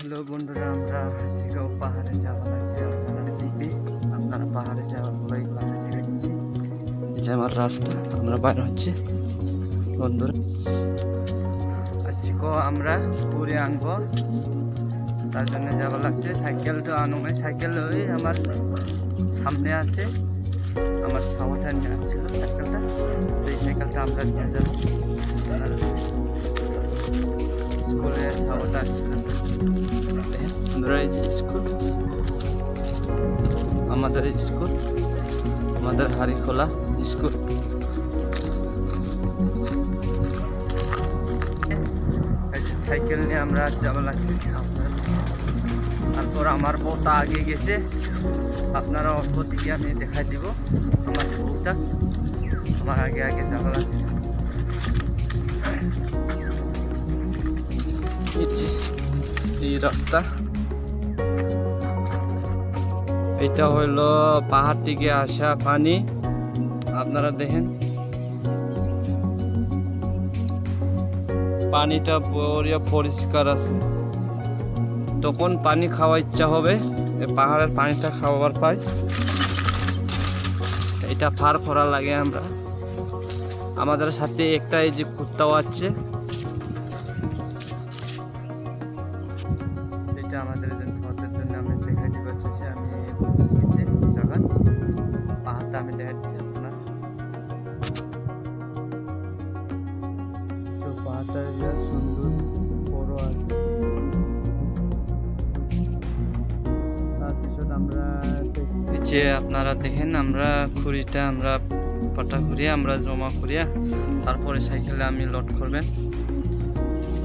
Hello বন্ধুরা, আমরা হাসিগাঁও পাহাড়ে যাওয়া লাগছে। আপনারা দেখবে, আপনারা পাহাড়ে যাওয়ার বলে আমি দেখাচ্ছি। এই যে আমার রাস্তা, আমরা বাইরে হচ্ছে বন্ধুরা। হাসিগাঁও আমরা ঘুরে আনবো, তার জন্য যাওয়া লাগছে। সাইকেলটা আনুমে, সাইকেল ওই আমার সামনে আছে, আমার ছাওয়াটা নিয়ে আসছিল সাইকেলটা, সেই সাইকেলটা আমরা নিয়ে যাবো। স্কুলে ছাওয়াটা আসছিল, স্কুল, আমাদের স্কুল, আমাদের হারিখোলা স্কুল। সাইকেল নিয়ে আমরা যাওয়া লাগছে। তারপর আমার বউটা আগে গেছে, আপনারা অল্প দিকে আমি দেখাই দিব। আমার বউটা আমার আগে আগে যাওয়া লাগছে। এই রাস্তা, এটা হইল পাহাড় থেকে আসা পানি। আপনারা দেখেন পানিটা বড়িয়া পরিষ্কার আছে। তখন পানি খাওয়া ইচ্ছা হবে, পাহাড়ের পানিটা খাওয়ার পাই। এটা ফার করা লাগে আমরা। আমাদের সাথে একটা এই যে কুত্তাও আছে, সেটা আমাদের ধরার জন্য আমি দেখাই দিতে চাইছি। আমি জায়গা পাহাড়টা আমি দেখা দিচ্ছি আপনার। তো পাহাড়টা সুন্দর বড় আছে। তারপিছত আমরা যে আপনারা দেখেন, আমরা খুঁড়িটা আমরা পাটা করিয়া আমরা জমা করিয়া তারপরে সাইকেলে আমি লোড করবেন।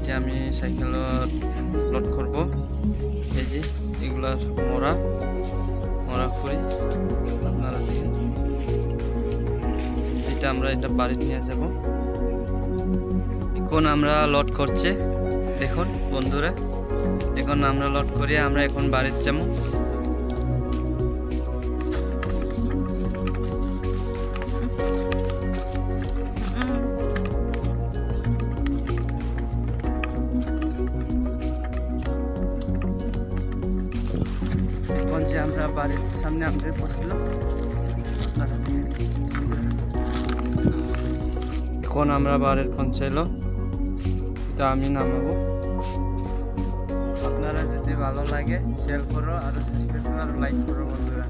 যে আমি সাইকেল লোড করব। এই যে এগুলা মরা খুঁড়ি, আপনারা দেখেন। এটা আমরা এটা বাড়িতে নিয়ে যাব। এখন আমরা লোড করছে, দেখুন বন্ধুরা। এখন আমরা লোড করিয়া আমরা এখন বাড়িতে যাবো। যে আমরা বাড়ির সামনে আমাদের পড়ছিল, এখন আমরা বাড়ির পৌঁছাইলো। এটা আমি নামাবো। আপনারা যদি ভালো লাগে শেয়ার করো আর সাবস্ক্রাইব করো আর লাইক করো বন্ধুরা।